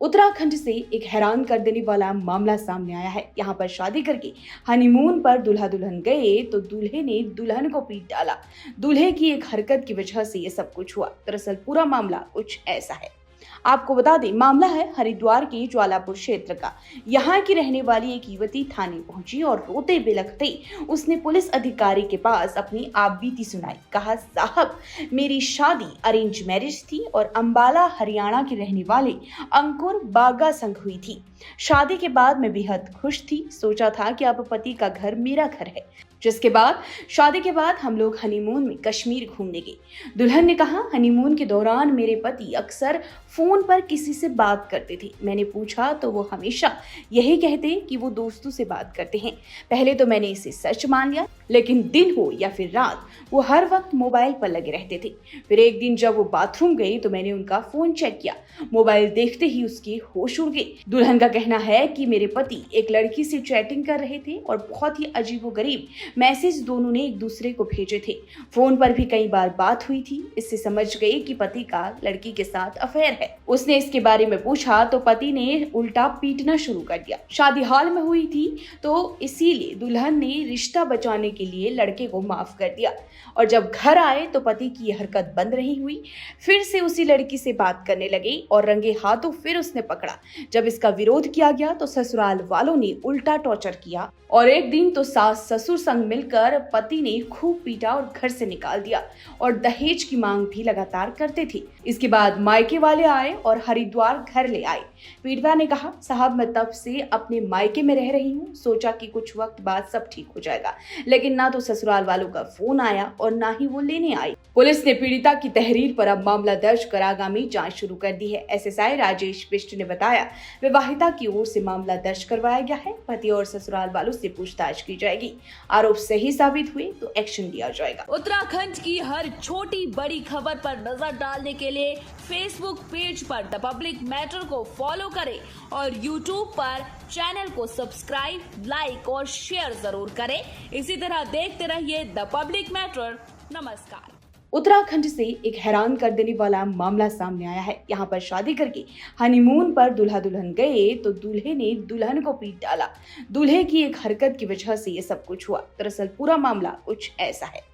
उत्तराखंड से एक हैरान कर देने वाला मामला सामने आया है। यहाँ पर शादी करके हनीमून पर दूल्हा दुल्हन गए तो दूल्हे ने दुल्हन को पीट डाला। दूल्हे की एक हरकत की वजह से ये सब कुछ हुआ। दरअसल पूरा मामला कुछ ऐसा है। आपको बता दें, मामला है हरिद्वार के ज्वालापुर क्षेत्र का। यहाँ की रहने वाली एक युवती थाने पहुंची और रोते बिलखते उसने पुलिस अधिकारी के पास अपनी आपबीती सुनाई। कहा, साहब, मेरी शादी अरेंज मैरिज थी और अंबाला हरियाणा के रहने वाले अंकुर बागा संग हुई थी। शादी के बाद मैं बेहद खुश थी। सोचा था कि अब पति का घर मेरा घर है। जिसके बाद शादी के बाद हम लोग हनीमून में कश्मीर घूमने गए। दुल्हन ने कहा, हनीमून के दौरान मेरे पति अक्सर फोन पर किसी से बात करते थे। मैंने पूछा तो वो हमेशा यही कहते कि वो दोस्तों से बात करते हैं। पहले तो मैंने इसे सच मान लिया, लेकिन दिन हो या फिर रात वो हर वक्त मोबाइल पर लगे रहते थे। फिर एक दिन जब वो बाथरूम गई तो मैंने उनका फोन चेक किया। मोबाइल देखते ही उसके होश उड़ गए। दुल्हन का कहना है कि मेरे पति एक लड़की से चैटिंग कर रहे थे और बहुत ही अजीबोगरीब मैसेज दोनों ने एक दूसरे को भेजे थे। फोन पर भी कई बार बात हुई थी। इससे समझ गई कि पति का लड़की के साथ अफेयर है। उसने इसके बारे में पूछा तो पति ने उल्टा पीटना शुरू कर दिया। शादी हॉल में हुई थी तो इसीलिए दुल्हन ने रिश्ता बचाने के लिए लड़के को माफ कर दिया और जब घर आए तो पति की यह हरकत बंद नहीं हुई। फिर से उसी लड़की से बात करने लगे और रंगे हाथों फिर उसने पकड़ा। जब इसका विरोध किया गया तो ससुराल वालों ने उल्टा टॉर्चर किया और एक दिन तो सास ससुर संग मिलकर पति ने खूब पीटा और घर से निकाल दिया और दहेज की मांग भी लगातार करते थे। इसके बाद मायके वाले आए और हरिद्वार घर ले आए। पीड़िता ने कहा, साहब, मैं तब से अपने मायके में रह रही हूँ। सोचा कि कुछ वक्त बाद सब ठीक हो जाएगा, लेकिन ना तो ससुराल वालों का फोन आया और ना ही वो लेने आई। पुलिस ने पीड़िता की तहरीर पर अब मामला दर्ज कर आगामी जांच शुरू कर दी है। एसएसआई राजेश बिष्ट ने बताया, विवाहिता की ओर से मामला दर्ज करवाया गया है। पति और ससुराल वालों से पूछताछ की जाएगी। आरोप सही साबित हुए तो एक्शन लिया जाएगा। उत्तराखंड की हर छोटी बड़ी खबर पर नजर डालने के लिए फेसबुक पेज पर द पब्लिक मैटर को फॉलो करें और यूट्यूब पर चैनल को सब्सक्राइब, लाइक और शेयर जरूर करें। इसी तरह देखते रहिए द पब्लिक मैटर। नमस्कार। उत्तराखंड से एक हैरान कर देने वाला मामला सामने आया है। यहाँ पर शादी करके हनीमून पर दूल्हा दुल्हन गए तो दूल्हे ने दुल्हन को पीट डाला। दूल्हे की एक हरकत की वजह से ये सब कुछ हुआ। दरअसल पूरा मामला कुछ ऐसा है।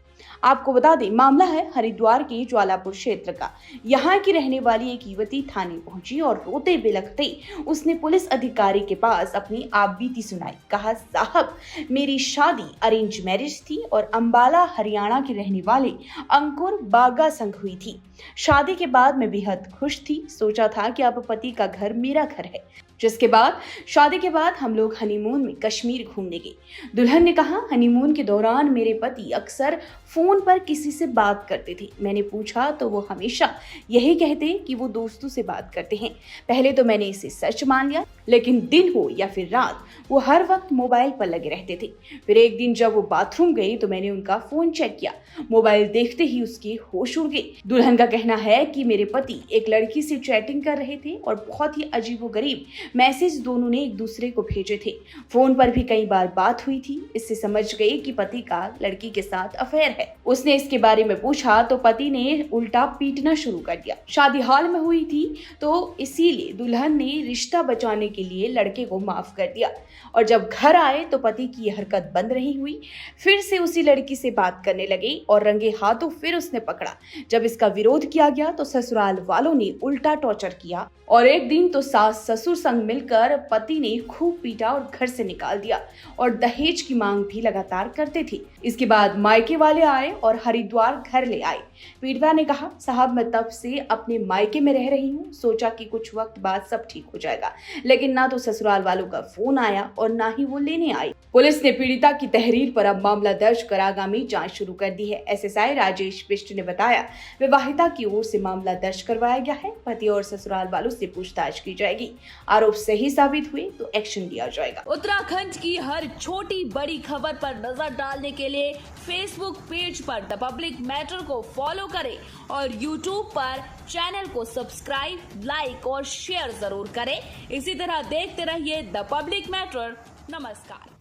आपको बता दें, मामला है हरिद्वार के ज्वालापुर क्षेत्र का। यहाँ की रहने वाली एक युवती थाने पहुंची और रोते बिलखते उसने पुलिस अधिकारी के पास अपनी आपबीती सुनाई। कहा, साहब, मेरी शादी अरेंज मैरिज थी और अंबाला हरियाणा के रहने वाले अंकुर बागा संग हुई थी। शादी के बाद मैं बेहद खुश थी। सोचा था कि अब पति का घर मेरा घर है। जिसके बाद शादी के बाद हम लोग हनीमून में कश्मीर घूमने गए। दुल्हन ने कहा, हनीमून के दौरान मेरे पति अक्सर फोन पर किसी से बात करते थे। मैंने पूछा तो वो हमेशा यही कहते कि वो दोस्तों से बात करते हैं। पहले तो मैंने इसे सच मान लिया, लेकिन दिन हो या फिर रात वो हर वक्त मोबाइल पर लगे रहते थे। फिर एक दिन जब वो बाथरूम गई तो मैंने उनका फोन चेक किया। मोबाइल देखते ही उसके होश उड़ गए। दुल्हन का कहना है कि मेरे पति एक लड़की से चैटिंग कर रहे थे और बहुत ही अजीबोगरीब मैसेज दोनों ने एक दूसरे को भेजे थे। फोन पर भी कई बार बात हुई थी। इससे समझ गई कि पति का लड़की के साथ अफेयर है। उसने इसके बारे में पूछा तो पति ने उल्टा पीटना शुरू कर दिया। शादी हॉल में हुई थी तो इसीलिए दुल्हन ने रिश्ता बचाने के लिए लड़के को माफ कर दिया और जब घर आए तो पति की यह हरकत बंद नहीं हुई। फिर से उसी लड़की से बात करने लगे और रंगे हाथों फिर उसने पकड़ा। जब इसका विरोध किया गया तो ससुराल वालों ने उल्टा टॉर्चर किया और एक दिन तो सास ससुर संग मिलकर पति ने खूब पीटा और घर से निकाल दिया और दहेज की मांग भी लगातार करते थे। इसके बाद मायके वाले आए और हरिद्वार घर ले आए। पीड़िता ने कहा, साहब, मैं तब से अपने मायके में रह रही हूँ। सोचा कि कुछ वक्त बाद सब ठीक हो जाएगा, लेकिन ना तो ससुराल वालों का फोन आया और ना ही वो लेने आई। पुलिस ने पीड़िता की तहरीर पर अब मामला दर्ज कर आगामी जांच शुरू कर दी है। एसएसआई राजेश बिष्ट ने बताया, विवाहिता की ओर से मामला दर्ज करवाया गया है। पति और ससुराल वालों से पूछताछ की जाएगी। आरोप सही साबित हुए तो एक्शन लिया जाएगा। उत्तराखंड की हर छोटी बड़ी खबर पर नजर डालने के लिए फेसबुक पेज पर द पब्लिक मैटर को फॉलो करें और यूट्यूब पर चैनल को सब्सक्राइब, लाइक और शेयर जरूर करें। इसी तरह देखते रहिए द पब्लिक मैटर। नमस्कार।